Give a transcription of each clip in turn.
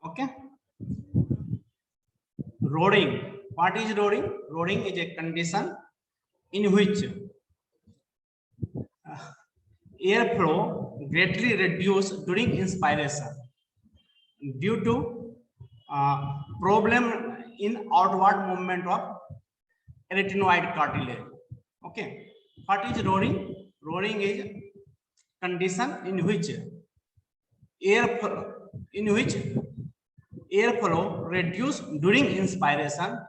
Okay. Roaring. What is roaring? Roaring is a condition in which airflow greatly reduced during inspiration due to problem in outward movement of arytenoid cartilage. Okay. What is roaring? Roaring is condition in which airflow reduced during inspiration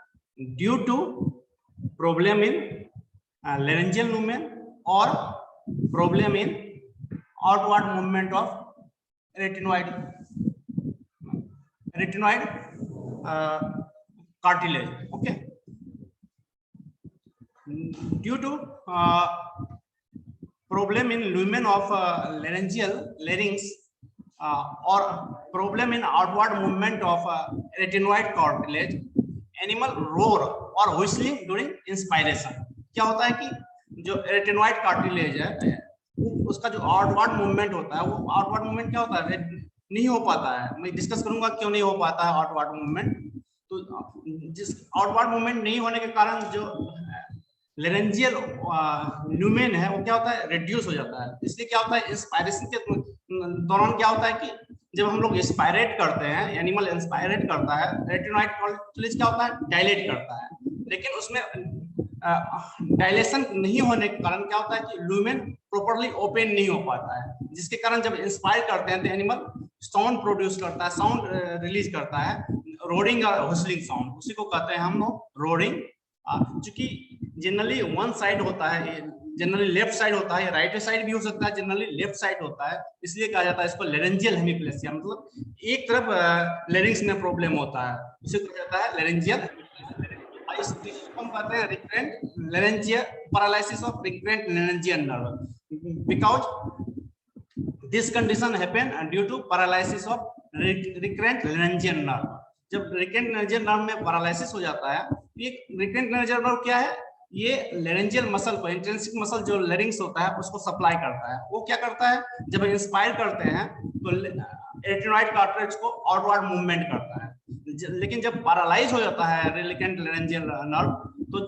due to problem in laryngeal lumen or problem in outward movement of arytenoid cartilage. Okay. Due to problem in lumen of larynx or problem in outward movement of arytenoid cartilage, animal roar or whistling during inspiration. क्या होता है कि जो arytenoid cartilage है उसका जो outward movement होता है, वो आउटवर्ड मूवमेंट क्या होता है, नहीं हो पाता है। मैं डिस्कस करूंगा क्यों नहीं हो पाता है आउटवर्ड मूवमेंट। तो जिस आउटवर्ड मूवमेंट नहीं होने के कारण जो लेरेंजियल ल्यूमेन है वो क्या होता है, रिड्यूस हो जाता है। इसलिए क्या होता है, इंस्पायरेशन के दौरान क्या होता है कि जब हम लोग इंस्पायरेट करते हैं, एनिमल इंस्पायरेट करता है, रेटिनोइड कार्टिलेज क्या होता है, डायलेट करता है। लेकिन उसमें डायलेशन नहीं होने के कारण क्या होता है कि ल्यूमेन प्रॉपर्ली ओपन नहीं हो पाता है, जिसके कारण जब इंस्पायर करते हैं तो एनिमल साउंड प्रोड्यूस करता है, साउंड रिलीज करता है, रोडिंग और व्हिस्लिंग साउंड, उसी को कहते हैं हम लोग रोडिंग। चूंकि जनरली वन साइड होता है, जनरली लेफ्ट साइड होता है, राइट साइड भी हो सकता है, जनरली लेफ्ट साइड होता है, इसलिए कहा जाता है इसको लेरेंजियल हेमिप्लेसिया। मतलब एक तरफ लेरिंग्स में प्रॉब्लम होता है, उसे कहा जाता है लेरेंजियल। इस हम कहते हैं recurrent laryngeal paralysis of recurrent laryngeal nerve, because this condition happen due to paralysis of recurrent laryngeal nerve. जब रिकरेंट लेरेंजियल नर्व में पैरालिसिस हो जाता है, ये रिकरेंट लेरेंजियल नर्व क्या है, ये लेरेंजियल मसल को, इंट्रिंसिक मसल जो लेरिंग्स होता है उसको सप्लाई करता है। वो क्या करता है, जब इंस्पायर करते हैं तो रेटिनोइड कार्टिलेज को आउटवर्ड मूवमेंट करता है। लेकिन जब पैरालाइज हो जाता है रिकरेंट लेरेंजियल नर्व, तो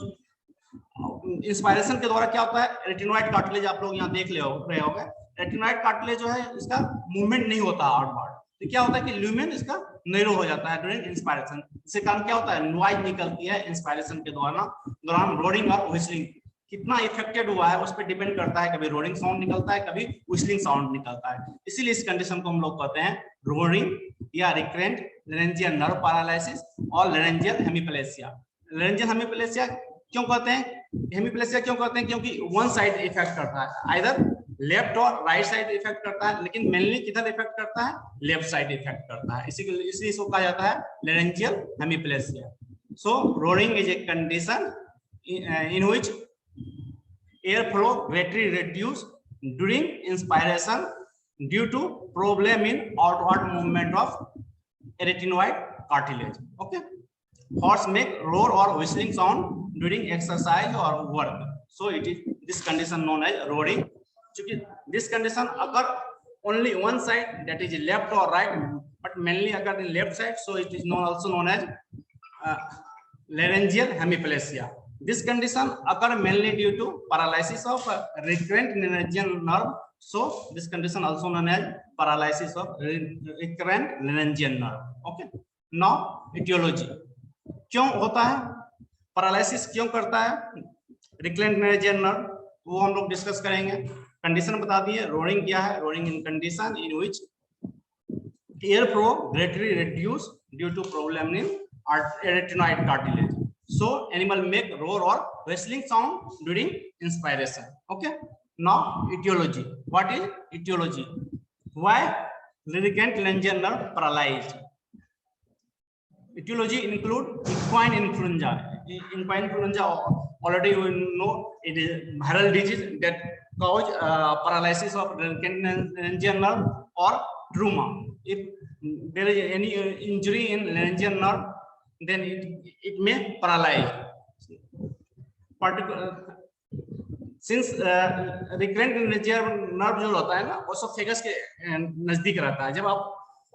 इंस्पायरेशन के द्वारा क्या होता है, रेटिनोइड कार्टिलेज आप लोग यहाँ देख रहे होंगे, रेटिनोइड कार्टिलेज जो है इसका मूवमेंट नहीं होता आउटवर्ड, तो क्या होता है कि ल्यूमेन इसका नैरो हो जाता है ड्यूरिंग इंस्पायरेशन। इसके कारण क्या होता है, नॉइज निकलती है इंस्पायरेशन के दौरान रोडिंग और व्हिस्लिंग। कितना इफेक्टेड हुआ है उस पर डिपेंड करता है, कभी रोडिंग साउंड निकलता है, कभी व्हिस्लिंग साउंड निकलता है। इसीलिए इस कंडीशन को हम लोग कहते हैं रोडिंग या रिकरेंट लेरेंजियल नर्व पैरालिसिस और लेरेंजियल हेमिप्लेसिया। लेरेंजियल हेमिप्लेसिया क्यों कहते हैं, हेमिप्लेसिया क्यों कहते हैं, क्योंकि वन साइड इफेक्ट करता है, आइदर लेफ्ट और राइट साइड इफेक्ट करता है, लेकिन मेनली किधर इफेक्ट करता है, लेफ्ट साइड इफेक्ट करता है। इसलिए इसको कहा जाता है laryngeal hemiplegia. So roaring is a condition in which air flow greatly reduced during inspiration due to problem in outward movement of arytenoid cartilage. Okay, horse make roar or whistling sound during exercise or work, so it is this condition known as roaring. क्योंकि this condition occur only one side, that is left or right, but mainly occur in left side, so it is also known as laryngeal hemiplegia. This condition occur mainly due to paralysis of recurrent laryngeal nerve, so this condition also known as paralysis of recurrent laryngeal nerve. Okay, now etiology, क्यों होता है paralysis, क्यों करता है recurrent laryngeal nerve, वो हम लोग discuss करेंगे। कंडीशन बता दिए, रोडिंग क्या है, roading in condition in which air flow greatly reduced due to problem in arytenoid cartilage, so animal make roar or whistling sound during inspiration. Okay, now etiology. What is etiology? Why recurrent laryngeal nerve paralyzed? Etiology include equine influenza. Equine influenza already we know it is viral disease that cause paralysis of recurrent laryngeal nerve or trauma. If there is any injury in laryngeal nerve, then it may paralyze. Since recurrent laryngeal nerve जो होता है ना, वो oesophagus के नजदीक रहता है, जब आप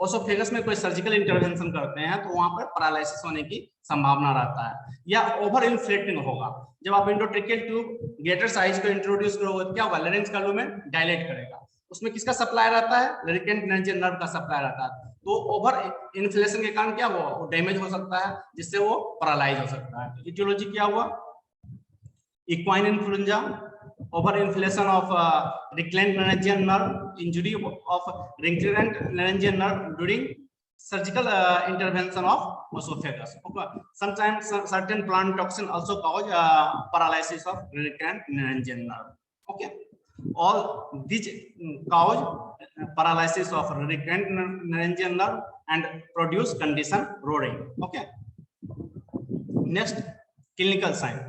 ओसोफेगस में कोई सर्जिकल इंटरवेंशन करते हैं तो वहां पर पैरालिसिस होने की संभावना रहता है, या ओवर इन्फ्लेटिंग होगा। जब आप इंडोट्रेकियल ट्यूब ग्रेटर साइज को इंट्रोड्यूस करोगे तो क्या होगा, लेरिंक्स का लुमेन डायलेट करेगा। उसमें किसका सप्लाई रहता है, लरिकेंट मेनिंजियल नर्व का सप्लाई रहता है। तो ओवर इन्फ्लेशन के कारण क्या हुआ, वो डैमेज हो सकता है, जिससे वो पैरालाइज हो सकता है। इटियोलॉजी क्या हुआ, equine influenza, over inflation of recurrent laryngeal nerve, injury of recurrent laryngeal nerve during surgical intervention of esophagus. Okay. Sometimes certain plant toxin also cause paralysis of recurrent laryngeal nerve. Okay. All these cause paralysis of recurrent laryngeal nerve and produce condition roaring. Okay. Next, clinical sign.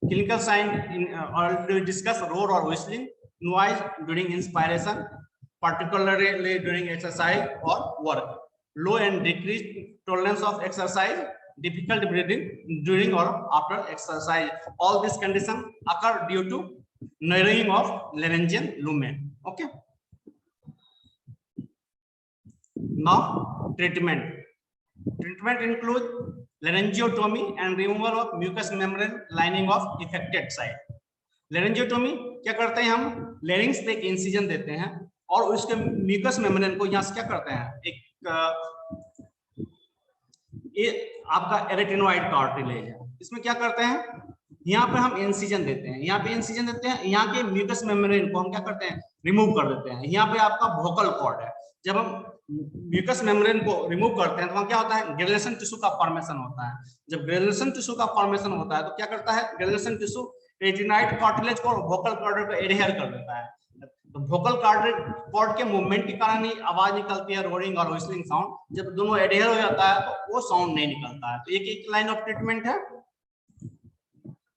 Clinical sign already discussed: roar or whistling, noise during inspiration, particularly during exercise or work, low and decreased tolerance of exercise, difficult breathing during or after exercise. All these conditions occur due to narrowing of laryngeal lumen. Okay. Now treatment. Treatment includes laryngeotomy and removal of mucous membrane lining of affected side. Laryngeotomy क्या करते हैं, हम larynx पे एक incision देते हैं और उसके म्यूकस मेम्ब्रेन को यहाँ से क्या करते हैं, एक ये आपका एरेटिनोइड कार्टिलेज है, इसमें क्या करते हैं, यहाँ पे हम इंसिजन देते हैं, यहाँ पे इंसिजन देते हैं, यहाँ के म्यूकस मेम्ब्रेन को हम क्या करते हैं, रिमूव कर देते हैं। यहाँ पे आपका वोकल कॉर्ड है, जब हम म्यूकस मेम्ब्रेन को रिमूव करते हैं तो वहां क्या होता है, ग्रेनुलेशन टिश्यू का फॉर्मेशन होता है। जब ग्रेनुलेशन टिश्यू का फॉर्मेशन होता है तो क्या करता है, ग्रेनुलेशन टिश्यू रेटिनोइड कार्टिलेज को वोकल कॉर्ड को एडहेयर कर देता है। तो वोकल कॉर्ड के मूवमेंट के कारण ही आवाज निकलती है, रोरिंग और व्हिस्लिंग साउंड। जब दोनों एडहेयर हो जाता है तो वो साउंड नहीं निकलता है। तो एक लाइन ऑफ ट्रीटमेंट है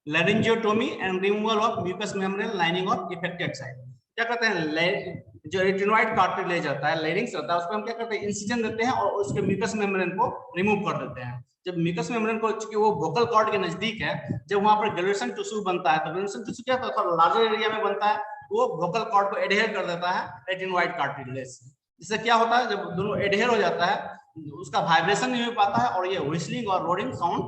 laryngotomy and removal of mucous membrane lining of affected side. क्या करते हैं, जो रेटिनोइड कार्टिलेज आता है, लेरिंग्स रहता है, उसको हम क्या करते हैं, इंसिजन देते हैं और उसके म्यूकस मेम्ब्रेन को रिमूव कर देते हैं। जब म्यूकस मेम्ब्रेन को, चूंकि वो वोकल कॉर्ड के नजदीक है, जब वहां पर ग्रेनुलेशन टिश्यू बनता है तो ग्रेनुलेशन टिश्यू क्या होता है, लार्जर एरिया में बनता है, वो वोकल कॉर्ड को एडहेयर कर देता है रेटिनोइड कार्टिलेज से। इससे क्या होता है, जब दोनों एडहेयर हो जाता है उसका वाइब्रेशन नहीं हो पाता है और ये व्हिस्लिंग और रोरिंग साउंड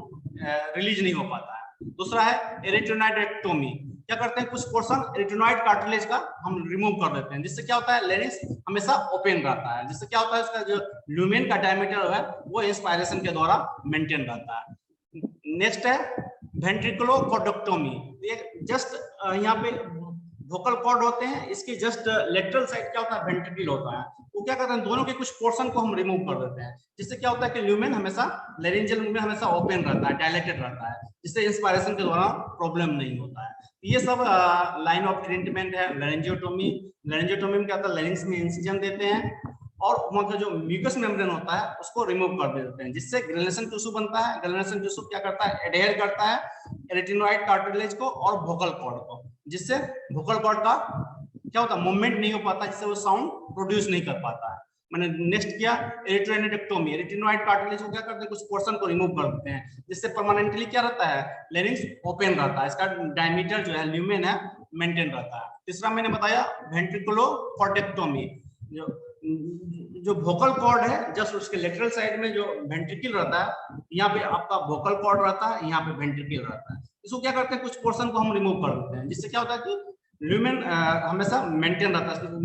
रिलीज नहीं हो पाता है। दूसरा है एरेटिनोइडेक्टोमी। क्या करते हैं, कुछ पोर्शन रेटिनोइड कार्टिलेज का हम रिमूव कर देते हैं, जिससे क्या होता है, लेरिंक्स हमेशा ओपन रहता है, जिससे क्या होता है, उसका जो ल्यूमेन का डायमीटर है वो इंस्पायरेशन के द्वारा मेंटेन रहता है। नेक्स्ट है वेंट्रिकुलोकॉर्डेक्टोमी। ये जस्ट यहाँ पे वोकल कॉर्ड होते हैं, इसकी जस्ट लेटरल साइड क्या होता है, वेंट्रिकल होता है। वो क्या करते हैं, दोनों के कुछ पोर्शन को हम रिमूव कर देते हैं, जिससे क्या होता है कि ल्यूमेन हमेशा, लेरिंजियल ल्यूमेन हमेशा ओपन रहता है, डायलेटेड रहता है, जिससे इंस्पायरेशन के दौरान प्रॉब्लम नहीं होता है। ये सब लाइन ऑफ ट्रीटमेंट है लैरिंजियोटोमी। लैरिंजियोटोमी में क्या होता है, लेरिंग्स में इंसिजन देते हैं और वहां का जो म्यूकस मेम्ब्रेन होता है उसको रिमूव कर देते हैं, जिससे ग्रेनुलेशन टिश्यू बनता है। ग्रेनुलेशन टिश्यू क्या करता है, एडहेयर करता है रेटिनोइड कार्टिलेज को और वोकल कॉर्ड को, जिससे वोकल कॉर्ड का क्या होता है, मूवमेंट नहीं हो पाता, जिससे वो साउंड प्रोड्यूस नहीं कर पाता है। मैंने नेक्स्ट किया एरिट्रोएनेक्टोमी। रेटिनोइड कार्टिलेज को क्या करते हैं, कुछ पोर्शन को रिमूव कर देते हैं, जिससे परमानेंटली क्या रहता है, लेरिंक्स ओपन रहता है, इसका डायमीटर जो है ल्यूमेन है मेंटेन रहता है। तीसरा मैंने बताया वेंट्रिकुलोकॉर्डेक्टोमी। जो वोकल कॉर्ड है, जस्ट उसके लेटरल साइड में जो वेंट्रिकल रहता है, यहाँ पे आपका वोकल कॉर्ड रहता है, यहाँ पे वेंट्रिकल रहता है। इसको क्या करते हैं, कुछ पोर्शन को हम रिमूव कर देते हैं, जिससे क्या होता है कि ल्यूमेन हमेशा मेंटेन रहता है,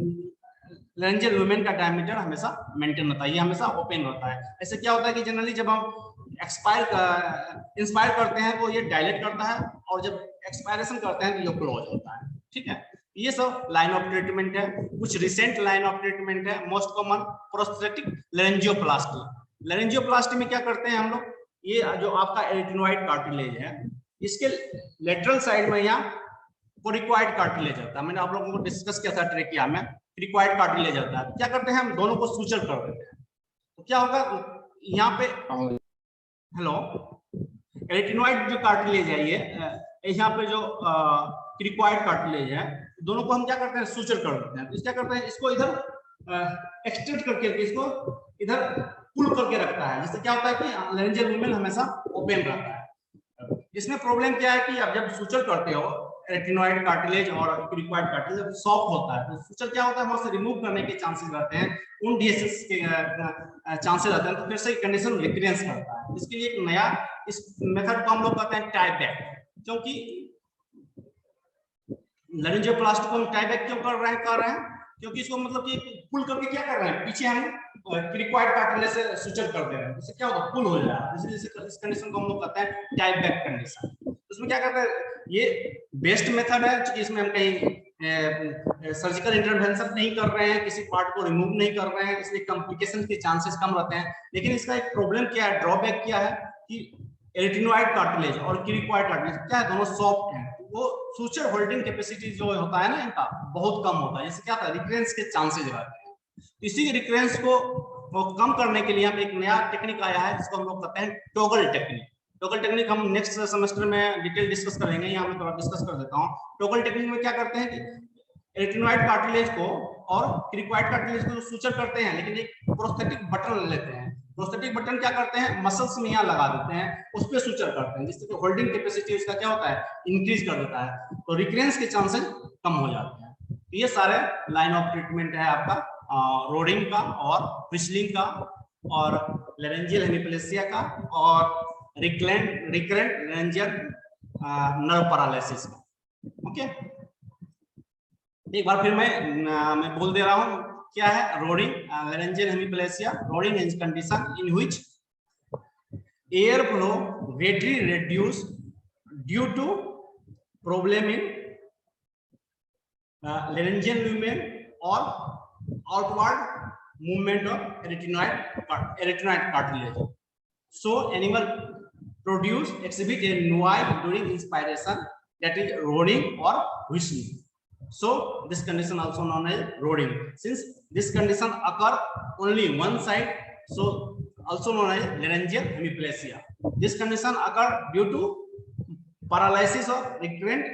लेरिंजियल ल्यूमेन का डायमीटर हमेशा मेंटेन रहता है, ये हमेशा ओपन रहता है। ऐसे क्या होता है कि जनरली जब हम इंस्पायर करते हैं तो ये डायलेट करता है और जब एक्सपायरेशन करते हैं तो ये क्लोज होता है। ठीक है, ये सब लाइन ऑफ ट्रीटमेंट है। कुछ रिसेंट लाइन ऑफ ट्रीटमेंट है, मोस्ट कॉमन प्रोस्थेटिक लेरेंजियोप्लास्टी। लेरेंजियोप्लास्टी में क्या करते हैं हम लोग, ये जो आपका एरिटिनोइड कार्टिलेज है, इसके लेटरल साइड में यहाँ कोरिकोइड कार्टिलेज होता है। मैंने आप लोगों को डिस्कस किया था ट्रेकिया में, कोरिकोइड कार्टिलेज होता है। क्या करते हैं, हम दोनों को सूचर कर देते हैं, तो क्या होगा यहाँ पे, हेलो, एरिटिनोइड जो कार्टिलेज है, ये यहाँ पे जो क्रिकोइड कार्टिलेज है, दोनों को हम क्या करते हैं, सूचर कर देते हैं। तो क्या करते हैं, इसको इधर एक्सटेंड करके इसको इधर पुल करके रखता है, जिससे क्या होता है कि लेरेंजियल ल्यूमेन हमेशा ओपन रहता है। इसमें प्रॉब्लम क्या है कि आप जब सूचर करते हो रेटिनॉइड कार्टिलेज और क्रिकॉइड कार्टिलेज जब सॉफ्ट होता है तो सुचर क्या होता है वहां से रिमूव करने के चांसेस रहते हैं, उन डीएसएस के चांसेस रहते हैं, तो फिर से कंडीशन रिकरेंस करता है। इसके लिए एक नया इस मेथड को हम लोग कहते हैं टाई बैक, क्योंकि लैरिंजियोप्लास्टी को हम टाई बैक क्यों कर रहे हैं क्योंकि इसको मतलब कि पुल करके क्या कर रहे हैं, पीछे हम क्रिकॉइड कार्टिलेज से सुचर कर दे रहे हैं, इससे क्या होगा पुल हो जाएगा, इसलिए इस कंडीशन को हम लोग कहते हैं टाई बैक कंडीशन। उसमें क्या करते हैं, ये बेस्ट मेथड है क्योंकि इसमें हम कहीं सर्जिकल इंटरवेंशन नहीं कर रहे हैं, किसी पार्ट को रिमूव नहीं कर रहे हैं, इसलिए कॉम्प्लिकेशन के चांसेस कम रहते हैं। लेकिन इसका एक प्रॉब्लम क्या है, ड्रॉबैक क्या है कि रेटिनॉइड कार्टिलेज और क्रिकॉइड कार्टिलेज क्या है, दोनों सॉफ्ट हैं, वो सुचर होल्डिंग कैपेसिटी जो होता है ना इनका बहुत कम होता है, जिससे क्या होता है रिकरेंस के चांसेस रहते हैं। इसी रिकरेंस को कम करने के लिए हम एक नया टेक्निक आया है जिसको हम लोग कहते हैं टॉगल टेक्निक। टॉगल टेक्निक हम नेक्स्ट सेमेस्टर में डिटेल डिस्कस करेंगे, यहाँ मैं थोड़ा डिस्कस कर देता हूँ। टॉगल टेक्निक में क्या करते हैं कि रेटिनॉइड कार्टिलेज को और क्रिकॉइड कार्टिलेज को सुचर करते हैं, लेकिन एक प्रोस्थेटिक बटन लेते हैं, प्रोस्थेटिक बटन क्या करते हैं मसल्स में यहाँ लगा देते हैं, उस पर सुचर करते हैं, जिससे होल्डिंग कैपेसिटी उसका क्या होता है इंक्रीज कर देता है, तो रिकरेंस के चांसेस कम हो जाते हैं। ये सारे लाइन ऑफ ट्रीटमेंट है आपका रोडिंग का और व्हिस्लिंग का और लैरेंजियल हेमिप्लेसिया का और रिकरेंट लैरेंजियल नर्व पैरालिसिस का। ओके, एक बार फिर मैं बोल दे रहा हूं क्या है roaring laryngeal hemiplegia. Roaring is condition in which air flow greatly reduced due to problem in laryngeal lumen or outward movement of retinoid cartilage. So animal exhibit a noise during inspiration, that is roaring or whistling. So this condition also known as roaring. Since this condition occur only one side, so also known as laryngeal hemiplasia. This condition occur due to paralysis of recurrent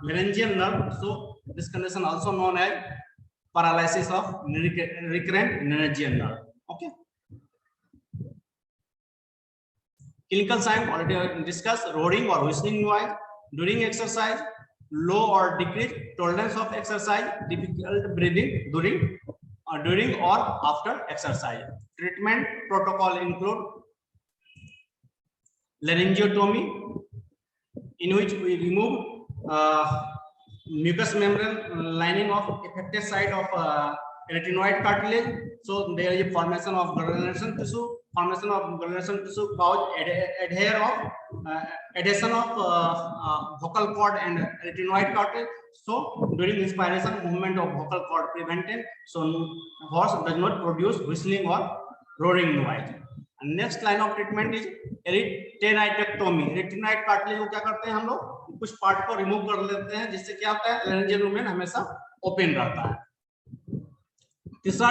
laryngeal nerve. So this condition also known as paralysis of recurrent laryngeal nerve. Okay. Clinical sign already discussed: roaring or whistling noise during exercise, low or decreased tolerance of exercise, difficult breathing during or after exercise. Treatment protocol include laryngiotomy, in which we remove mucous membrane lining of affected side of retinoid cartilage. So there is a formation of granulation tissue. Formation of granulation tissue cause adhesion of vocal cord and retinoid cartilage. So during inspiration, movement of vocal cord prevented. So horse does not produce whistling or roaring noise. And next line of treatment is retinidectomy. Retinoid cartilage को क्या करते हैं हम लोग, कुछ part को remove कर लेते हैं, जिससे क्या होता है लैरेंजियल लुमेन हमेशा ओपन रहता है। तीसरा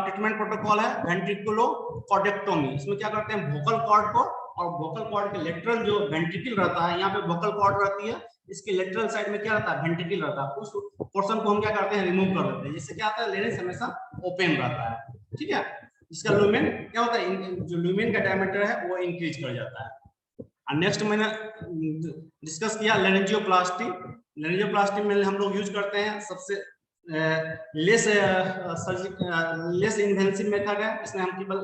ट्रीटमेंट प्रोटोकॉल है वेंट्रिकुलोकॉर्डेक्टोमी। इसमें क्या करते हैं वोकल कॉर्ड को और वोकल कॉर्ड के लेटरल जो वेंट्रिकल रहता है, यहाँ पे वोकल कॉर्ड रहती है, इसके लेटरल साइड में क्या रहता है वेंट्रिकल रहता है, उस पोर्शन को हम क्या करते हैं रिमूव कर देते हैं, जिससे क्या होता है लेरेंस हमेशा ओपन रहता है। ठीक है, इसका लुमेन क्या होता है, जो लुमेन का डायमीटर है वो इंक्रीज कर जाता है। और नेक्स्ट मैंने डिस्कस किया लैरिंजियोप्लास्टी। लैरिंजियोप्लास्टी में हम लोग यूज करते हैं सबसे लेस इन्वेंसिव मेथड है। इसमें हम केवल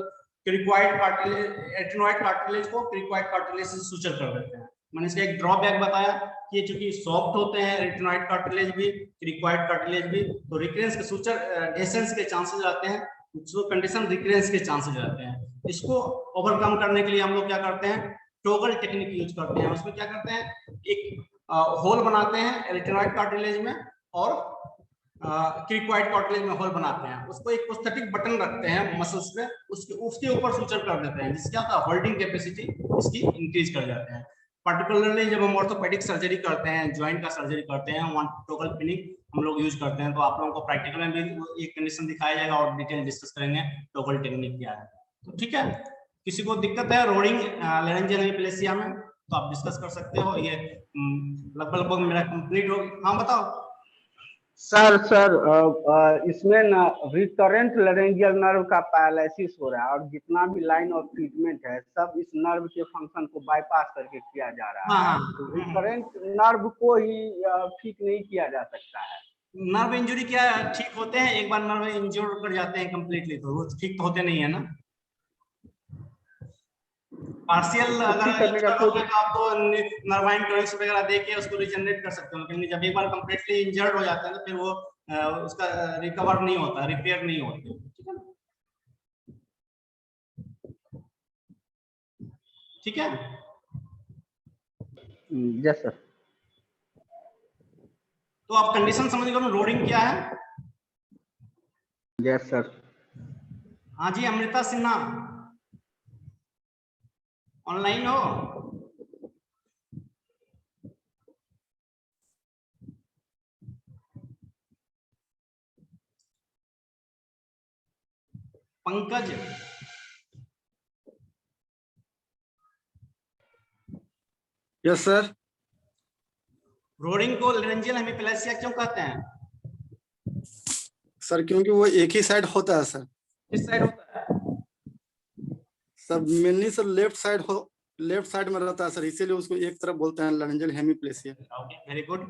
क्रिकॉइड कार्टिलेज रेटिनॉइड कार्टिलेज को क्रिकॉइड कार्टिलेज से सुचर कर देते हैं। मैंने इसका एक ड्रॉबैक बताया कि चूंकि सॉफ्ट होते हैं रेटिनॉइड कार्टिलेज भी क्रिकॉइड कार्टिलेज भी, तो रिकरेंस के सुचर डेसेंस के चांसेस रहते हैं, जो कंडीशन रिकरेंस के चांसेस रहते हैं। इसको ओवरकम करने के लिए हम लोग क्या करते हैं टॉगल टेक्निक यूज करते हैं। उसमें क्या करते हैं एक होल बनाते हैं रेटिनॉइड कार्टिलेज में और क्रिकॉइड कार्टिलेज में होल बनाते हैं, उसको एक प्रोस्थेटिक बटन रखते हैं मसल्स पे, उसके ऊपर सुचर कर देते हैं, जिससे क्या होता है होल्डिंग कैपेसिटी इसकी इंक्रीज कर जाते हैं। पर्टिकुलरली जब हम ऑर्थोपेडिक सर्जरी करते हैं, ज्वाइंट का सर्जरी करते हैं, वहाँ टॉगल टेक्निक हम लोग यूज करते हैं। तो आप लोगों को प्रैक्टिकल में भी एक कंडीशन दिखाया जाएगा और डिटेल डिस्कस करेंगे टॉगल टेक्निक क्या है। तो ठीक है, किसी को दिक्कत है रोडिंग लैरेंजियल हेमिप्लेसिया में तो आप डिस्कस कर सकते हो। ये लगभग मेरा कंप्लीट हो। हाँ बताओ सर इसमें ना रिकरेंट लेरेंजियल नर्व का पैरालिसिस हो रहा है और जितना भी लाइन ऑफ ट्रीटमेंट है सब इस नर्व के फंक्शन को बाईपास करके किया जा रहा है। तो रिकरेंट नर्व को ही ठीक नहीं किया जा सकता है। नर्व इंजरी क्या ठीक होते हैं? एक बार नर्व इंजर कर जाते हैं कंप्लीटली तो वो ठीक तो होते नहीं है ना। पार्शियल अगर आप तो नर्वाइन टॉनिक्स वगैरह देके उसको रिजनरेट कर सकते हो, लेकिन जब एक बार कंप्लीटली इंजर्ड हो जाता है तो फिर वो उसका रिकवर नहीं होता, रिपेयर नहीं होती। ठीक है यस सर। तो आप कंडीशन समझ गए रोडिंग क्या है? Yes sir. हाँ जी, अमृता सिन्हा ऑनलाइन हो? Pankaj, yes sir. रोडिंग को लेरेंजियल हेमिप्लेसिया क्यों कहते हैं? सर क्योंकि वो एक ही साइड होता है सर। किस साइड होता है? Sir mainly sir left side में रहता है सर, इसीलिए उसको एक तरफ बोलते हैं laryngeal hemiplegia. Okay, very good.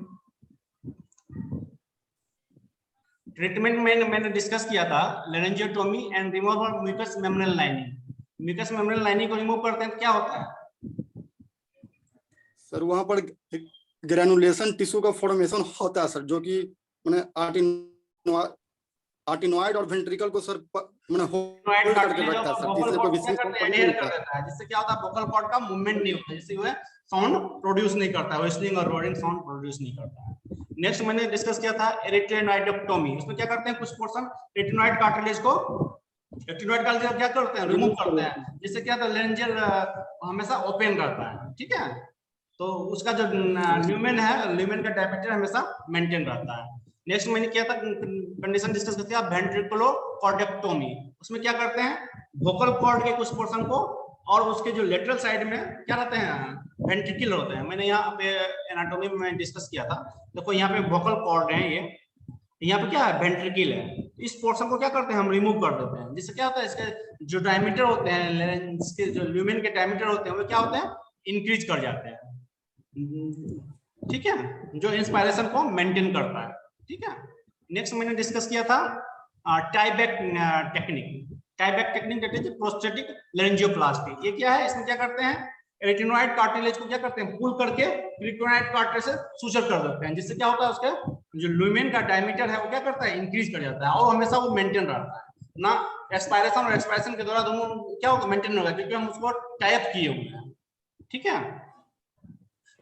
Treatment में मैंने डिस्कस किया था laryngotomy and removal mucous membrane lining. Mucous membrane lining को रिमूव करते हैं तो क्या होता है? सर वहां पर ग्रेनुलेशन टिश्यू का फॉर्मेशन होता है सर, जो कि मैंने आर्टिनोइड और वेंट्रिकल को सर मैंने होल्ड करके रखता है सर, जिससे कोई विशिष्ट एडहेयर कर देता है, जिससे क्या होता है वोकल कॉर्ड का मूवमेंट नहीं होता, जिससे वो साउंड प्रोड्यूस नहीं करता है, व्हिस्टलिंग और रोडिंग साउंड प्रोड्यूस नहीं करता है। नेक्स्ट मैंने डिस्कस किया था रेटिनोइडोक्टोमी। उसमें क्या करते हैं, कुछ पोर्शन रेटिनोइड कार्टिलेज को क्या करते हैं, रिमूव करते हैं, जिससे क्या होता है लेरेंजियल हमेशा ओपन करता है। ठीक है, तो उसका जो ल्यूमेन है, ल्यूमेन का डायमीटर हमेशा मेंटेन रहता है। नेक्स्ट मैंने किया था कंडीशन डिस्कस करते हैं वेंट्रिकुलोकॉर्डेक्टोमी। उसमें क्या करते हैं, वोकल कॉर्ड के कुछ पोर्शन को और उसके जो लेटरल साइड में क्या रहते हैं, वेंट्रिकल होते हैं। मैंने यहाँ पे एनाटोमी में डिस्कस किया था। देखो यहाँ पे वोकल कॉर्ड है, ये यहाँ पे क्या है, वेंट्रिकल है। इस पोर्शन को क्या करते हैं, हम रिमूव कर देते हैं, जिससे क्या होता है इसके जो डायमीटर होते हैं, इसके जो ल्यूमेन के डायमीटर होते हैं वो क्या होते हैं, इंक्रीज कर जाते हैं। ठीक है, जो इंस्पायरेशन को मेंटेन करता है। ठीक है, नेक्स्ट मैंने डिस्कस किया था टाइबैक टेक्निक। टाइबैक टेक्निक कहते हैं प्रोस्थेटिक लेरेंजियोप्लास्टी। ये क्या है, इसमें क्या करते हैं, रेटिनोइड कार्टिलेज को क्या करते हैं, पुल करके रेटिनोइड कार्टिलेज से सुचर कर देते हैं, जिससे क्या होता है उसके जो ल्यूमेन का डायमीटर है वो क्या करता है, इंक्रीज कर जाता है और हमेशा वो मेंटेन रहता है ना। एस्पायरेशन और एक्सपायरेशन के दौरान दोनों क्या होगा, मेंटेन होगा, क्योंकि हम उसको टाइप किए हुए हैं। ठीक है,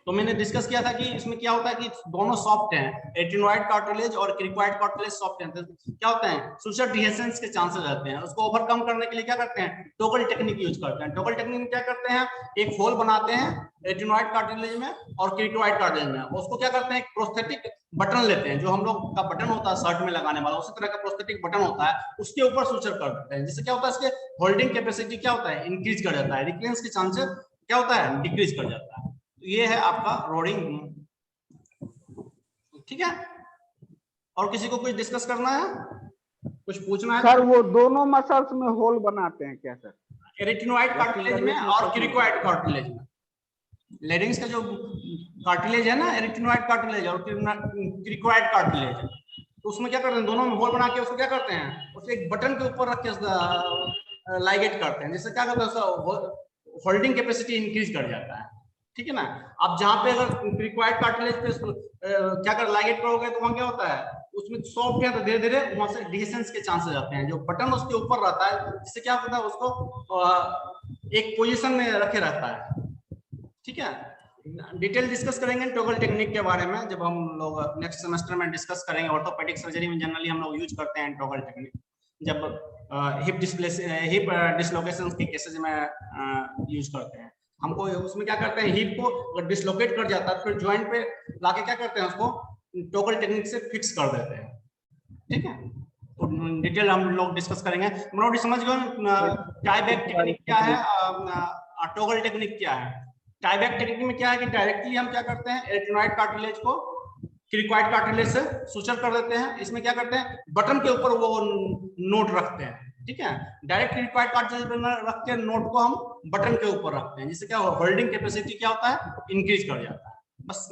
तो मैंने डिस्कस किया था कि इसमें क्या होता है कि दोनों सॉफ्ट हैं, रेटिनोइड कार्टिलेज और क्रिकोइड कार्टिलेज सॉफ्ट हैं। तो क्या होता है, सुचर डिहेशंस के चांसेस रहते हैं। उसको ओवरकम करने के लिए क्या करते हैं, टोगल टेक्निक यूज करते हैं। टोगल टेक्निक में क्या करते हैं, एक होल बनाते हैं रेटिनोइड कार्टिलेज में और क्रिकोइड कार्टिलेज में। उसको क्या करते हैं, एक प्रोस्थेटिक बटन लेते हैं, जो हम लोग का बटन होता है शर्ट में लगाने वाला, उसी तरह का प्रोस्थेटिक बटन होता है, उसके ऊपर सुचर कर देते हैं, जिससे क्या होता है, इसके होल्डिंग कैपेसिटी क्या होता है, इंक्रीज कर जाता है। रिक्लेंस के चांसेस क्या होता है, डिक्रीज कर जाता है। ये है आपका रोडिंग। ठीक है, और किसी को कुछ डिस्कस करना है, कुछ पूछना है? सर वो दोनों मसल्स में होल बनाते हैं क्या सर, रेटिनोइड कार्टिलेज में और क्रिकोइड कार्टिलेज में? लेरिंग्स का जो कार्टिलेज है ना, रेटिनोइड कार्टिलेज और क्रिकोइड कार्टिलेज, तो उसमें क्या करते हैं, दोनों में होल बना के उसको क्या करते हैं, उसे एक बटन के ऊपर रख के लाइगेट करते हैं, जिससे क्या करते हैं, होल्डिंग कैपेसिटी इंक्रीज कर जाता है। ठीक है ना। अब जहां पे अगर क्रिकोइड कार्टिलेज पे क्या कर लाइगेट करोगे तो वहां क्या होता है, उसमें सॉफ्ट है तो धीरे धीरे वहां से डिहेशंस के चांसेस आते हैं। जो बटन उसके ऊपर रहता है, जिससे क्या होता है, उसको एक पोजीशन में रखे रहता है। ठीक है, डिटेल डिस्कस करेंगे टॉगल टेक्निक के बारे में जब हम लोग नेक्स्ट सेमेस्टर में डिस्कस करेंगे। ऑर्थोपेडिक सर्जरी में जनरली हम लोग यूज करते हैं टॉगल टेक्निक, जब हिप डिसलोकेशन के केसेस में यूज करते हैं। हमको उसमें क्या करते हैं, हिप को डिसलोकेट कर जाता है, फिर जॉइंट पे लाके क्या करते हैं, उसको टॉगल टेक्निक से फिक्स कर देते हैं। ठीक है, तो डिटेल हम लोग डिस्कस करेंगे। मोटामोटी समझ गए टाइबैक टेक्निक क्या है, टॉगल टेक्निक क्या है। टाइबैक टेक्निक में क्या है कि डायरेक्टली हम क्या करते हैं, रेटिनोइड कार्टिलेज को क्रिकॉइड कार्टिलेज से सुचर कर देते हैं। इसमें क्या करते हैं, बटन के ऊपर वो नोट रखते हैं, ठीक है। डायरेक्ट क्रिकॉइड कार्टिलेज पर रख के नोट को हम बटन के ऊपर रखते हैं, जिससे क्या होल्डिंग कैपेसिटी क्या होता है, इंक्रीज कर जाता है। बस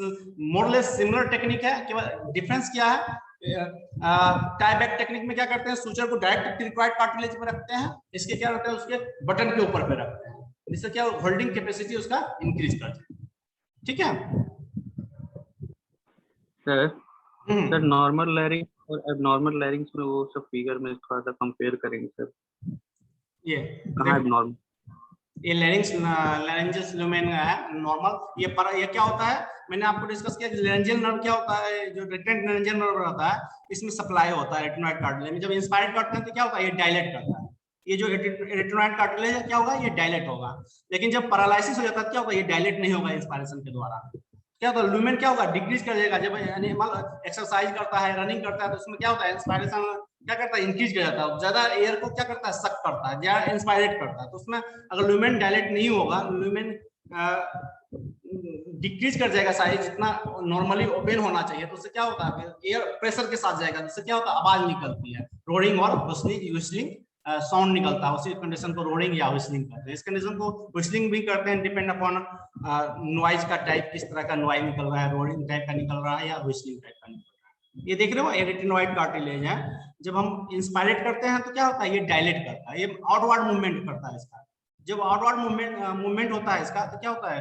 मोरलेस सिमिलर टेक्निक है, केवल डिफरेंस क्या है, टाई बैक टेक्निक में क्या करते हैं, सुचर को डायरेक्ट क्रिकॉइड कार्टिलेज में रखते हैं, इसके क्या रहता है, उसके बटन के ऊपर पे रखते हैं, जिससे क्या होल्डिंग कैपेसिटी उसका इंक्रीज करते हैं, ठीक है। सर नॉर्मल लैरिंग्स और एबनॉर्मल लैरिंग्स में वो सब फिगर में थोड़ा सा कंपेयर करेंगे सर। ये कहाँ एबनॉर्मल, ये लैरिंग्स लैरिंजियस लुमेन है नॉर्मल। ये क्या होता है, मैंने आपको डिस्कस किया कि लैरिंजियल नर्व क्या होता है, जो रिकरेंट लैरिंजियल नर्व रहता है, इसमें सप्लाई होता है रेटिनोइड कार्टिलेज में। जब इंस्पायर्ड करते हैं तो क्या होता है, ये डायलेट करता है। ये जो रेटिनोइड कार्टिलेज है क्या होगा, ये डायलेट होगा। लेकिन जब पैरालिसिस हो जाता है क्या होगा, ये डायलेट नहीं होगा इंस्पायरेशन के द्वारा। क्या होता है, लुमेन क्या होगा, डिक्रीज कर जाएगा। जब एनिमल एक्सरसाइज करता है, रनिंग करता है, तो उसमें क्या होता है, इंस्पायरेशन क्या करता है, इंक्रीज कर जाता है, ज्यादा एयर को क्या करता है, सक करता है, ज्यादा इंस्पायरेट करता है। तो उसमें अगर लुमेन डायलेट नहीं होगा, लुमेन डिक्रीज कर जाएगा साइज, जितना नॉर्मली ओपन होना चाहिए, तो उससे क्या होता है, एयर प्रेशर के साथ जाएगा, जिससे क्या होता है, आवाज निकलती है, रोरिंग और व्हिस्टलिंग साउंड निकलता है। उसी कंडीशन को रोरिंग या व्हिस्टलिंग कहते हैं। इस कंडीशन को व्हिस्टलिंग भी करते हैं, डिपेंड अपॉन नॉइज का टाइप, किस तरह का नॉइज निकल रहा है, रोरिंग टाइप का निकल रहा है या व्हिस्टलिंग टाइप का निकल रहा है। ये देख रहे हो, रेटिनोइड कार्टिलेज है। जब हम इंस्पायरेट करते हैं तो क्या होता है, ये डायलेट करता है, ये आउटवर्ड मूवमेंट करता है इसका। जब आउटवर्ड मूवमेंट होता है इसका, तो क्या होता है,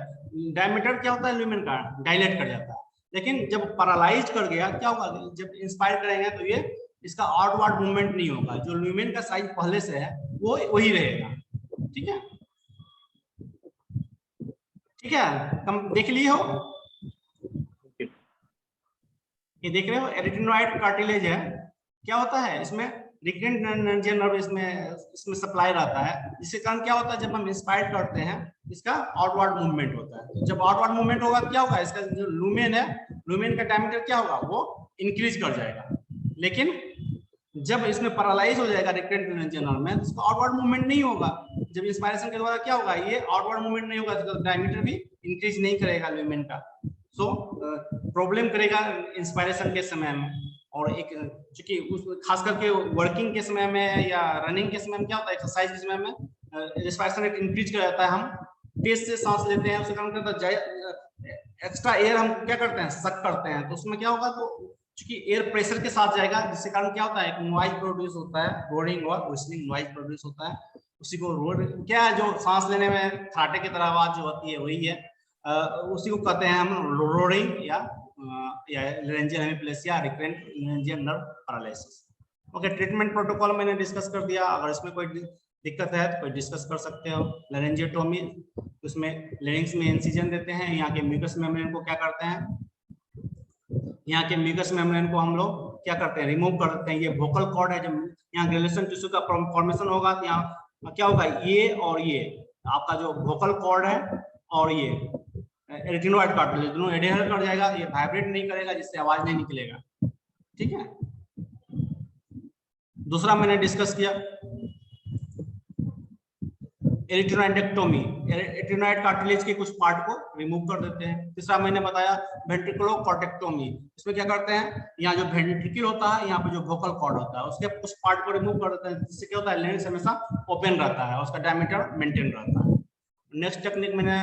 डायमीटर क्या होता है लुमेन का, डायलेट कर जाता है। लेकिन जब पैरालाइज कर गया क्या होगा, जब इंस्पायर करेंगे तो ये इसका आउटवर्ड मूवमेंट नहीं होगा, जो लुमेन का साइज पहले से है वो वही रहेगा, ठीक है। ठीक है, तुम देख लिए हो, ये देख रहे हो रेटिनोइड कार्टिलेज है। क्या होता है, इसमें रिकरेंट लैरिंजियल नर्व इसमें सप्लाई रहता है, जिसके कारण क्या होता है, जब हम इंस्पायर करते हैं इसका आउटवर्ड मूवमेंट होता है। जब आउटवर्ड मूवमेंट होगा क्या होगा, इसका जो लुमेन है, लुमेन का डायमीटर क्या होगा, वो इंक्रीज कर जाएगा। लेकिन जब इसमें पैरालाइज हो जाएगा रिकरेंट लैरिंजियल नर्व में, तो इसका आउटवर्ड मूवमेंट नहीं होगा। जब इंस्पायरेशन के द्वारा क्या होगा, ये आउटवर्ड मूवमेंट नहीं होगा, तो डायमीटर भी इंक्रीज नहीं करेगा लुमेन का। सो प्रॉब्लम करेगा इंस्पायरेशन के समय में। और एक चूंकि खास करके वर्किंग के समय में या रनिंग के समय में क्या होता है, एक्सरसाइज के समय में रेस्पिरेशन रेट इंक्रीज कर जाता है, हम तेज से सांस लेते हैं, उसके कारण क्या एक्स्ट्रा एयर हम क्या करते हैं, सक करते हैं, तो उसमें क्या होगा, तो चूंकि एयर प्रेशर के साथ जाएगा, जिसके कारण क्या होता है, एक नॉइज प्रोड्यूस होता है, रोरिंग और व्हिस्टलिंग नॉइज प्रोड्यूस होता है। उसी को रोड क्या है, जो सांस लेने में खराटे की तरह आवाज जो होती है वही है, उसी को कहते हैं हम रोरिंग या laryngeal hemiplegia, recurrent laryngeal nerve paralysis. Okay, treatment protocol मैंने डिस्कस कर दिया। अगर इसमें कोई दिक्कत है तो कोई डिस्कस कर सकते हो। लैरिंजियोटोमी, उसमें लैरिंग्स में इंसिजन देते हैं, यहाँ के म्यूकस मेम्ब्रेन को क्या करते हैं, यहाँ के म्यूकस मेम्ब्रेन को हम लोग क्या करते हैं, रिमूव कर देते हैं। ये वोकल कॉर्ड है, जब यहाँ ग्रेजुलेशन टिश्यू का फॉर्मेशन होगा तो यहाँ क्या होगा, ये और ये आपका जो वोकल कॉर्ड है और ये रेटिनोइड कार्टिलेज दोनों एडहेर कर जाएगा, ये वाइब्रेट नहीं करेगा, जिससे आवाज नहीं निकलेगा, ठीक है। दूसरा मैंने डिस्कस किया रेटिनोइडेक्टोमी, रेटिनोइड कार्टिलेज के कुछ पार्ट को रिमूव कर देते हैं। तीसरा मैंने बताया वेंट्रिकुलोकॉर्टेक्टोमी, इसमें क्या करते हैं, यहाँ जो वेंट्रिकल होता है, यहाँ पे जो वोकल कॉर्ड होता है, उसके कुछ पार्ट को रिमूव कर देते हैं, जिससे क्या होता है, लेंस हमेशा ओपन रहता है, उसका डायमीटर मेंटेन रहता है। नेक्स्ट टेक्निक मैंने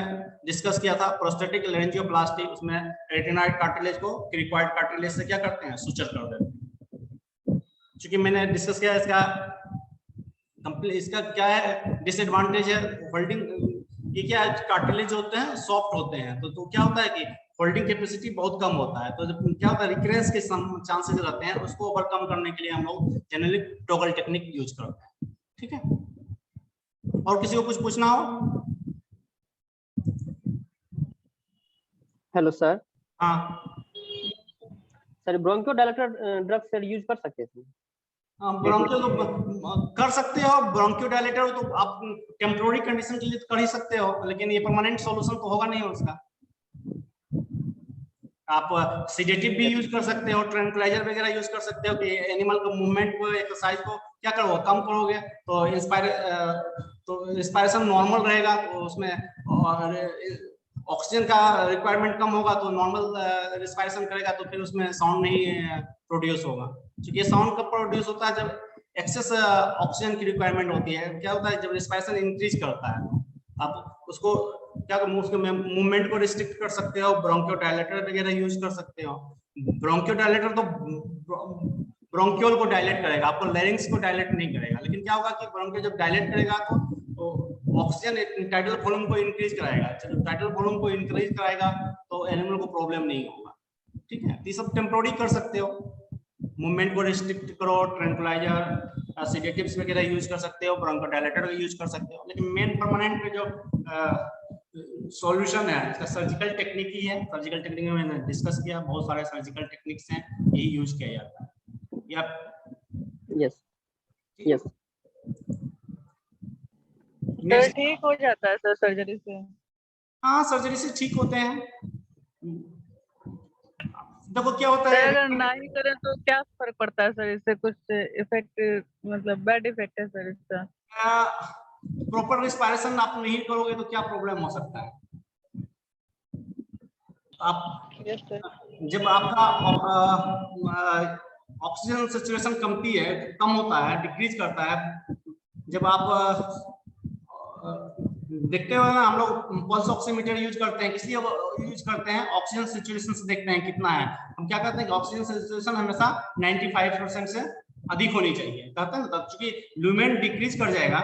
डिस्कस किया था प्रोस्थेटिक लैरिंजियोप्लास्टी, उसमें रेटिनोइड कार्टिलेज को क्रिकॉइड कार्टिलेज से क्या करते हैं, सुचर कर देते हैं। क्योंकि मैंने डिस्कस किया इसका क्या है डिसएडवांटेज है, होल्डिंग, ये क्या है, कार्टिलेज होते हैं सॉफ्ट होते हैं, तो क्या होता है कि होल्डिंग कैपेसिटी बहुत कम होता है, तो जब क्या होता है, रिकरेंस के चांसेस रहते हैं, उसको ओवरकम करने के लिए हम लोग जनरली टॉगल टेक्निक यूज करते हैं, ठीक है। और किसी को कुछ पूछना हो? Hello sir. हाँ सर, ब्रोंकियोडायलेटर ड्रग सर यूज कर सकते थे? ब्रोंकियो तो कर सकते हो, ब्रोंकियोडायलेटर तो आप टेम्पोररी कंडीशन के लिए तो कर ही सकते हो, लेकिन ये परमानेंट सॉल्यूशन तो होगा नहीं उसका। आप सीडेटिव भी यूज कर सकते हो, ट्रैंक्विलाइजर वगैरह यूज कर सकते हो कि एनिमल को मूवमेंट को, एक्सरसाइज को क्या करोगे, कम करोगे, तो इंस्पायरेशन नॉर्मल रहेगा, तो उसमें ऑक्सीजन का रिक्वायरमेंट कम होगा तो नॉर्मल रिस्पायरेशन करेगा तो फिर उसमें साउंड नहीं प्रोड्यूस होगा। क्योंकि ये साउंड कब प्रोड्यूस होता है, जब एक्सेस ऑक्सीजन की रिक्वायरमेंट होती है। क्या होता है, जब रिस्पायरेशन इंक्रीज करता है आप उसको क्या उसके मूवमेंट को रिस्ट्रिक्ट कर सकते हो, ब्रोंकियोडायलेटर वगैरह यूज कर सकते हो। ब्रोंकियोडायलेटर तो ब्रोंकियोल को डायलेट करेगा, आपको लैरिंग्स को डायलेट नहीं करेगा। लेकिन क्या होगा कि ब्रोंकियो जब डायलेट करेगा तो ऑक्सीजन टाइटल वॉल्यूम को इंक्रीज कराएगा। जब टाइटल वॉल्यूम को इंक्रीज कराएगा तो एनिमल को प्रॉब्लम नहीं होगा। ठीक है, ये सब टेम्पोररी कर सकते हो, मूवमेंट को रिस्ट्रिक्ट करो, ट्रैंक्विलाइजर सेडेटिव्स वगैरह यूज कर सकते हो, ब्रोंकोडायलेटर यूज कर सकते हो। लेकिन मेन परमानेंट जो सॉल्यूशन है इसका सर्जिकल टेक्निक ही है। सर्जिकल टेक्निक में मैंने डिस्कस किया, बहुत सारे सर्जिकल टेक्निक्स हैं, यही यूज किया जाता है। यस यस सर ठीक हो जाता है सर सर्जरी से? हाँ, सर्जरी से ठीक होते हैं। देखो क्या होता है, अगर नहीं करें तो क्या फर्क पड़ता है सर? इससे कुछ इफेक्ट मतलब बैड इफेक्ट है सर इसका? प्रॉपर रिस्पायरेशन आप नहीं करोगे तो क्या प्रॉब्लम हो सकता है? आप जब आपका ऑक्सीजन सैचुरेशन कम होता है, डिक्रीज करता है, जब आप देखते हो ना, हम लोग पल्स ऑक्सीमीटर यूज करते हैं, किसलिए यूज करते हैं? ऑक्सीजन सैचुरेशन से देखते हैं कितना है। हम क्या करते हैं कि ऑक्सीजन सैचुरेशन हमेशा 95% से अधिक होनी चाहिए, कहते हैं ना। क्योंकि लुमेन डिक्रीज कर जाएगा,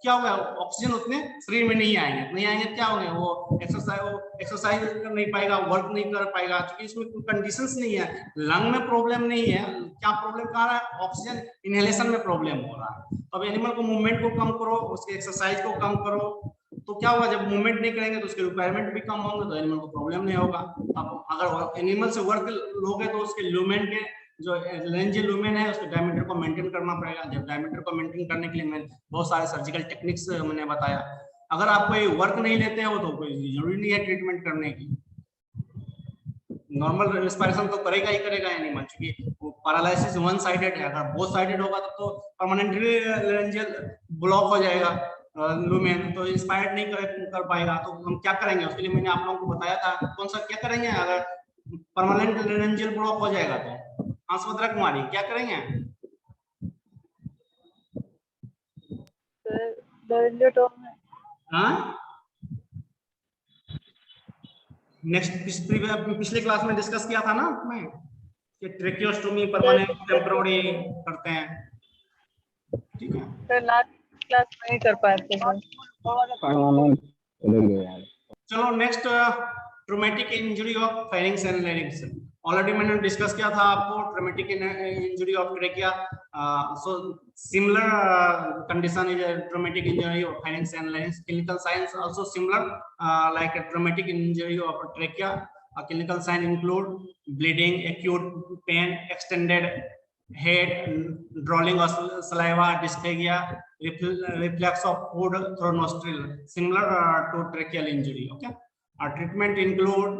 क्या होगा, ऑक्सीजन उतने शरीर में नहीं आएंगे, क्या होंगे, वो एक्सरसाइज कर नहीं पाएगा, वर्क नहीं कर पाएगा, क्योंकि इसमें कोई कंडीशंस नहीं है। लंग में प्रॉब्लम नहीं है, क्या प्रॉब्लम कहाँ रहा है? ऑक्सीजन इनहेलेशन में प्रॉब्लम हो रहा है। तो अब एनिमल को मूवमेंट को कम करो, उसके एक्सरसाइज को कम करो, तो क्या होगा, जब मूवमेंट नहीं करेंगे तो उसके रिक्वायरमेंट भी कम होंगे, तो एनिमल को प्रॉब्लम नहीं होगा। अब अगर एनिमल से वर्क लोगे तो उसके लुमेन के जो लेंजियल लुमेन है उसके डायमीटर को मेंटेन करना पड़ेगा। जब डायमीटर को मेंटेन करने के लिए मैं बहुत सारे सर्जिकल टेक्निक्स मैंने बताया। अगर आप कोई वर्क नहीं लेते हो तो कोई जरूरी नहीं है ट्रीटमेंट करने की। नॉर्मल रिस्पायरेशन तो करेगा ही करेगा एनिमल, क्योंकि वो पैरालिसिस वन साइडेड है। अगर बोथ साइडेड होगा तो परमानेंटली लेंजियल ब्लॉक हो जाएगा लुमेन, तो इंस्पायर्ड नहीं कर पाएगा। तो हम क्या करेंगे उसके लिए, मैंने आप लोगों को बताया था कौन सा क्या करेंगे। अगर परमानेंट लेंजियल ब्लॉक हो जाएगा तो आंसुद्रा कुमारी क्या करेंगे? नेक्स्ट पिछले क्लास में डिस्कस किया था ना आपने कि ट्रेकियोस्टोमी परमानेंट टेम्पररी करते हैं। ठीक है सर, लास्ट क्लास नहीं कर पाते हैं। चलो next, traumatic injury of pharynx and लैरिंग्स। Already मैंने डिस्कस किया था आपको traumatic injury of trachea. So similar condition is traumatic injury of pharynx and लैरिंग्स। Clinical science also similar like a traumatic injury of a trachea. A clinical sign include bleeding, acute pain, extended head, drooling of saliva, dysphagia, reflux of food through nostril, similar to tracheal injury. Okay. Our treatment include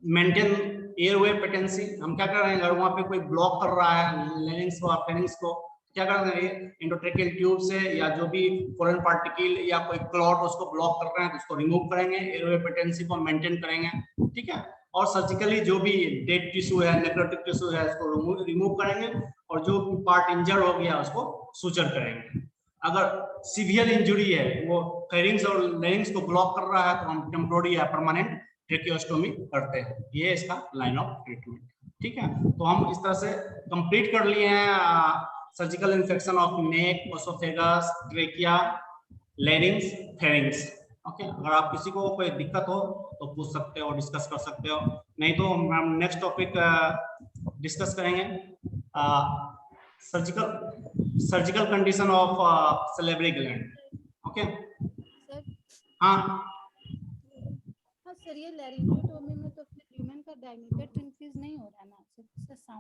maintain airway patency. हम क्या कर रहे हैं, अगर वहाँ पे कोई block कर रहा है लेरिंग्स और फेरिंग्स को, क्या कर रहे हैं, इंडोट्रेकियल ट्यूब से या जो भी फॉरेन पार्टिकल या कोई क्लॉट उसको ब्लॉक कर रहे हैं तो उसको रिमूव करेंगे, एयरवे पेटेंसी को मेंटेन करेंगे। ठीक है, और सर्जिकली जो भी डेड टिश्यू है, नेक्रोटिक टिश्यू है, उसको रिमूव करेंगे, और जो पार्ट इंजर्ड हो गया उसको सुचर करेंगे। अगर सीवियर इंजुरी है, वो फेरिंग्स और लैरिंग्स को ब्लॉक कर रहा है, तो हम टेम्पोररी या परमानेंट ट्रेकियोस्टोमी करते हैं। ये इसका लाइन ऑफ ट्रीटमेंट। ठीक है, तो हम इस तरह से कंप्लीट कर लिए हैं surgical infection of neck, oesophagus, trachea, लैरिंग्स, pharynx. Okay, अगर आप किसी को कोई दिक्कत हो तो पूछ सकते हो, डिस्कस कर सकते हो, नहीं तो हम नेक्स्ट टॉपिक डिस्कस करेंगे surgical condition of salivary gland. Okay हाँ सर, ये लैरिंजियोटोमी में तो फिर ल्यूमेन का डायमीटर इंक्रीज नहीं हो रहा ना?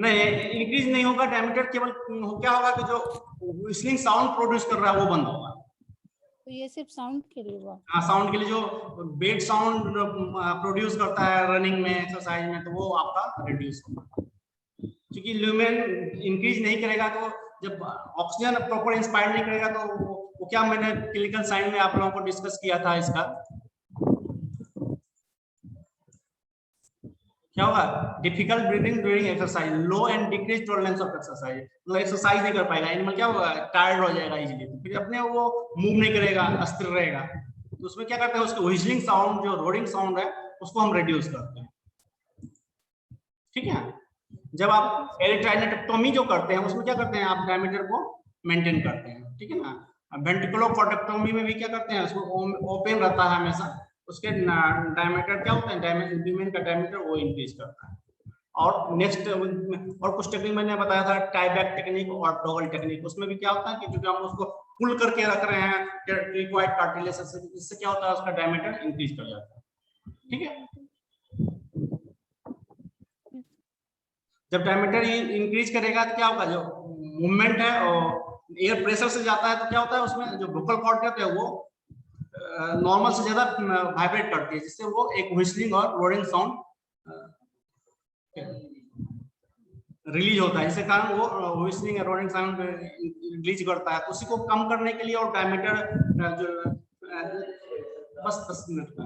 नहीं, इंक्रीज नहीं होगा डायमीटर, केवल क्या होगा कि जो व्हिस्लिंग साउंड प्रोड्यूस कर रहा है वो बंद होगा। तो ये सिर्फ साउंड के लिए हुआ? हाँ, साउंड के लिए जो बेड साउंड प्रोड्यूस करता है रनिंग में, एक्सरसाइज में, तो वो आपका रिड्यूस होगा। क्योंकि ल्यूमेन इंक्रीज नहीं करेगा तो जब ऑक्सीजन प्रॉपर इंस्पायर नहीं करेगा तो वो क्या मैंने क्लिनिकल साइन में आप लोगों को डिस्कस किया था इसका क्या होगा, difficult breathing during exercise, low and decrease tolerance of exercise, मतलब एक्सरसाइज नहीं कर पाएगा एनिमल, क्या होगा, टायर्ड हो जाएगा इजीली, तो फिर अपने वो मूव नहीं करेगा, अस्थिर रहेगा। तो उसमें क्या करते हैं, उसके व्हिस्लिंग साउंड, जो रोडिंग साउंड है, उसको हम रिड्यूस करते हैं। ठीक है, जब आप एरिथ्राइनेक्टोमी जो करते हैं उसमें क्या करते हैं, आप डायमीटर को मेंटेन करते हैं। ठीक है ना, वेंट्रिकुलोकॉर्डेक्टोमी में भी क्या करते हैं, उसको ओपन रहता है हमेशा, उसके डायमीटर क्या होता है, लुमेन का डायमीटर वो इंक्रीज करता है। और नेक्स्ट और कुछ टेक्निक मैंने बताया था, टाइबैक टेक्निक और टॉगल टेक्निक, उसमें भी क्या होता है कि क्योंकि हम उसको पुल करके रख रहे हैं ट्रिक्वाइड कार्टिलेज से, इससे क्या होता है, उसका डायमीटर इंक्रीज कर जाता है। ठीक है, जब डायमीटर इंक्रीज करेगा तो क्या होगा, जो मूवमेंट है और एयर प्रेशर से जाता है, तो क्या होता है, उसमें जो वोकल कॉर्ड है वो नॉर्मल से ज्यादा वाइब्रेट करती है, जिससे वो एक व्हिस्लिंग और रोडिंग साउंड रिलीज होता है, जिसके कारण वो व्हिस्लिंग और रोडिंग साउंड रिलीज करता है। तो उसी को कम करने के लिए और डायमीटर जो बस 10 मिनट का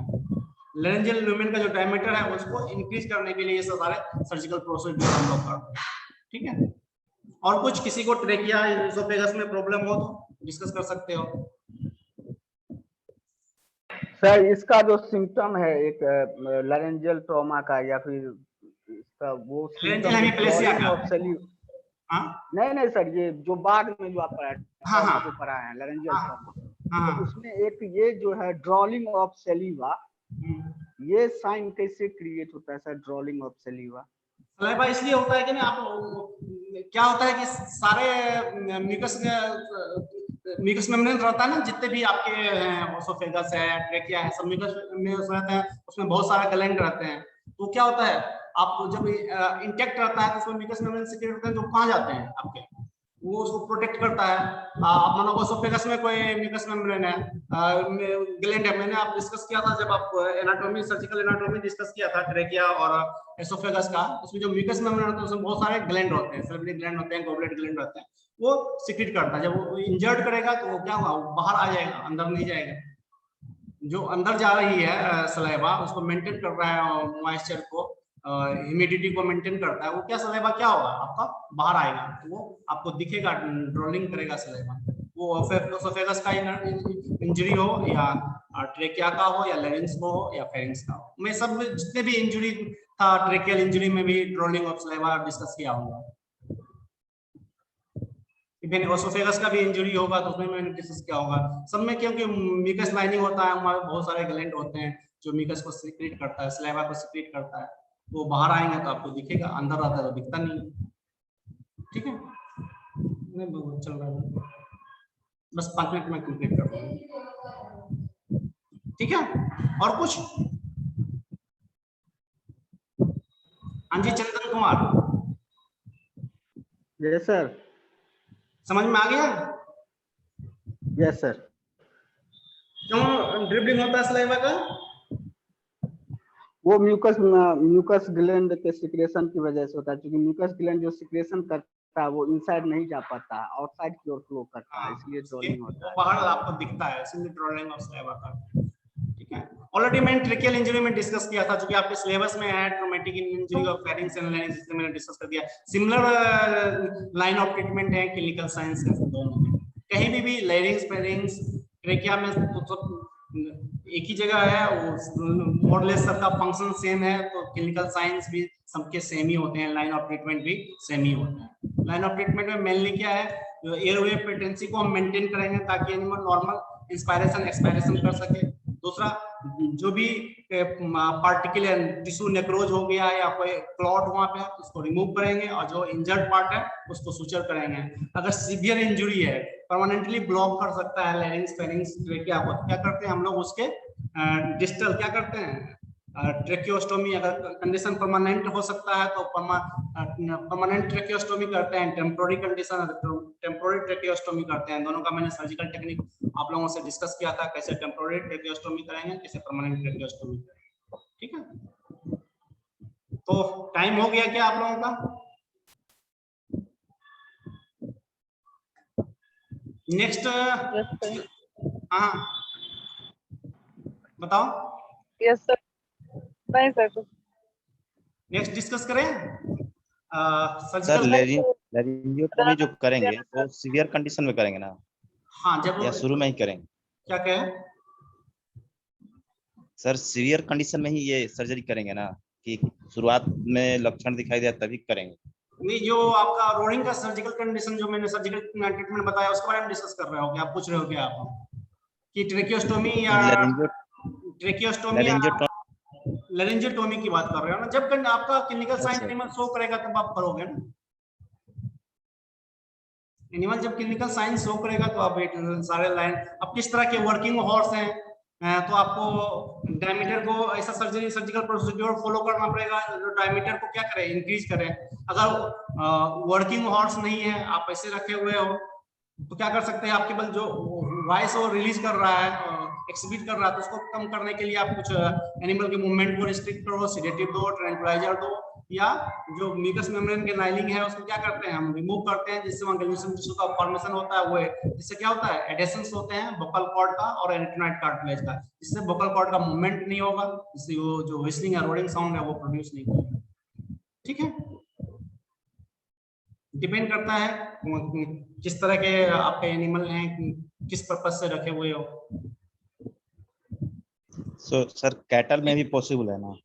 लेरेंजियल लुमेन का जो डायमीटर है उसको इंक्रीज करने के लिए ये सारे सर्जिकल प्रोसीजर हम लोग करते हैं। ठीक है, और कुछ किसी को ट्रेकिया इसोफेगस में प्रॉब्लम हो तो डिस्कस कर सकते हो। सर इसका जो सिम्टम है एक लरेंजियल ट्रॉमा का, या फिर इसका वो लेरेंजियल हेमिप्लेसिया का, नहीं सर, ये जो बाद में जो आप हाँ, जो पढ़ा है लरेंजियल ट्रॉमा, हाँ, तो उसमें एक ये जो है ड्रॉलिंग ऑफ सेलिवा, ये साइन कैसे क्रिएट होता है सर, ड्रॉलिंग ऑफ सेलिवा? सलाइवा इसलिए होता है कि ना, आप क्या होता है कि सारे म्यूकस मेम्ब्रेन रहता है ना, जितने भी आपके ओसोफेगस है, ट्रेकिया है, सब म्यूकस में रहते हैं, उसमें बहुत सारे ग्लैंड रहते हैं। तो क्या होता है, आप जब इंटेक्ट रहता है तो उसमें म्यूकस मेम्ब्रेन सीक्रेट होते हैं, जो कहाँ जाते हैं आपके, वो उसको प्रोटेक्ट करता है। आप मानो ओसोफेगस में कोई म्यूकस मेम्ब्रेन है, ग्लैंड है, मैंने आप डिस्कस किया था जब आप एनाटॉमी, सर्जिकल एनाटॉमी डिस्कस किया था ट्रेकिया और एसोफेगस का, उसमें जो म्यूकस मेम्ब्रेन होता है उसमें बहुत सारे ग्लैंड होते हैं, सेरेब्रल ग्लैंड होते हैं, गॉबलेट ग्लैंड होते हैं, वो सीक्रेट करता है। जब वो इंजर्ड करेगा तो वो क्या होगा, वो बाहर आ जाएगा, अंदर नहीं जाएगा। जो अंदर जा रही है सलाइवा, उसको मेंटेन कर रहा है मॉइस्चर को, ह्यूमिडिटी को मेंटेन करता है, वो क्या सलाइवा क्या होगा आपका बाहर आएगा, तो वो आपको दिखेगा, ड्रॉलिंग करेगा सलाइवा। वो ओसोफेगस का इंजरी हो या ट्रेकिया का हो या लेरिंक्स को हो या फेरिंक्स का हो, मैं सब जितने भी इंजरी था, ट्रेकियल इंजरी में भी ड्रॉलिंग ऑफ सलाइवा डिस्कस किया होगा। इवन ओसोफेगस का भी इंजरी होगा तो उसमें मैंने डिस्कस किया होगा सब में, क्योंकि म्यूकस लाइनिंग होता है, हमारे बहुत सारे ग्लैंड होते हैं जो म्यूकस को सीक्रेट करता है, सलाइवा को सीक्रेट करता है, वो बाहर आएंगे तो आपको दिखेगा, अंदर रहता है तो दिखता नहीं। ठीक है, नहीं बहुत चल रहा है, बस 5 मिनट में कंप्लीट कर दूंगा। ठीक है, और कुछ? हाँ जी, चंदन कुमार। Yes sir. समझ में आ गया? Yes sir. क्यों ड्रिबलिंग होता है सलाइवा का? वो म्यूकस ग्लैंड के सिक्रेशन की वजह से होता है, क्योंकि म्यूकस ग्लैंड जो सिक्रेशन करता है वो इनसाइड नहीं जा पाता, आउटसाइड की ओर फ्लो करता है, इसलिए ड्रॉलिंग होता है, बाहर आपको दिखता है, इसलिए ड्रॉलिंग ऑफ सलाइवा का। ठीक है, ऑलरेडी मैंने ट्रेकियल इंजरी में डिस्कस किया था, जो कि आपके सिलेबस में है, traumatic injury of pharynx and larynx, जिसमें मैंने डिस्कस कर दिया। सिमिलर लाइन ऑफ ट्रीटमेंट है क्लिनिकल साइंस के दोनों में, कहीं भी लेरिंक्स फेरिंक्स ट्रेकिया में तो एक ही जगह है, वो मोडलेस सबका फंक्शन सेम है, तो क्लिनिकल साइंस भी सबके सेम ही होते हैं, लाइन ऑफ ट्रीटमेंट भी सेम ही होता है। लाइन ऑफ ट्रीटमेंट में मेनली क्या है, एयरवे पेटेंसी को हम मेंटेन करेंगे ताकि एनिमल नॉर्मल इंस्पायरेशन एक्सपायरेशन कर सके। दूसरा, जो भी पार्टिकुलर टिश्यू नेक्रोज हो गया या कोई क्लॉट वहां पे उसको रिमूव करेंगे, और जो इंजर्ड पार्ट है उसको सुचर करेंगे। अगर सीवियर इंजरी है, परमानेंटली ब्लॉक कर सकता है लेरिंक्स फेरिंक्स ट्रेकिया को, क्या करते हैं हम लोग उसके डिस्टल क्या करते हैं, ट्रेकियोस्टोमी। अगर कंडीशन परमानेंट हो सकता है तो परमानेंट ट्रेकियोस्टोमी करते हैं, टेम्पोररी कंडीशन टेम्पोररी ट्रेकियोस्टोमी करते हैं। दोनों का मैंने सर्जिकल टेक्निक आप लोगों से डिस्कस किया था, कैसे टेम्पोररी ट्रेकियोस्टोमी करेंगे, कैसे परमानेंट ट्रेकियोस्टोमी करेंगे। ठीक है, तो टाइम हो गया क्या आप लोगों का? नेक्स्ट, हाँ बताओ। यस सर, नहीं सर कुछ नेक्स्ट डिस्कस करें सर सर्जिकल। लेरिंजियोटोमी जो करेंगे वो सीवियर कंडीशन में करेंगे ना, हाँ, जब या शुरू में ही करेंगे? क्या कहें सर सीवियर कंडीशन में ही ये सर्जरी करेंगे ना, कि शुरुआत में लक्षण दिखाई दिया तभी करेंगे? नहीं, जो आपका रोडिंग का सर्जिकल कंडीशन जो मैंने सर्जिकल ट्रीटमेंट बताया उसके बारे में डिस्कस कर रहे हो क्या? आप पूछ रहे हो क्या आप कि ट्रेकियोस्टोमी या ट्रेकियोस्टोमी या लेरिंजियोटोमी की बात कर रहे हो ना? जब आपका क्लिनिकल साइन एनिमल शो करेगा तब आप करोगे ना। एनिमल जब क्लिनिकल साइन शो करेगा तो आप सारे लाइन, अब किस तरह के वर्किंग हॉर्स हैं तो आपको डायमीटर को ऐसा सर्जिकल प्रोसीड्योर फॉलो करना पड़ेगा जो डायमीटर को क्या करे, इंक्रीज करे। अगर वर्किंग हॉर्स नहीं है, आप ऐसे रखे हुए हो, तो क्या कर सकते हैं, आप केवल जो वॉइस वो रिलीज कर रहा है, एक्सहिबिट कर रहा है, तो उसको कम करने के लिए आप कुछ एनिमल के मूवमेंट को रिस्ट्रिक्ट करो, सेडेटिव दो, ट्रैंक्विलाइजर दो, या जो म्यूकस मेम्ब्रेन के नाइलिंग है उसको क्या करते हैं हम रिमूव करते हैं, जिससे वहां ग्रेन्युलेशन टिश्यू का फॉर्मेशन होता है, वो जिससे क्या होता है एडेशंस होते हैं वोकल कॉर्ड का और एरिथेनॉइड कार्टिलेज का, जिससे वोकल कॉर्ड का मूवमेंट नहीं होगा, जिससे वो जो व्हिस्लिंग या रोडिंग साउंड है वो प्रोड्यूस नहीं होगा। ठीक है, डिपेंड करता है किस तरह के आपके एनिमल हैं, किस पर्पज से रखे हुए हो। सर कैटल में भी पॉसिबल है ना?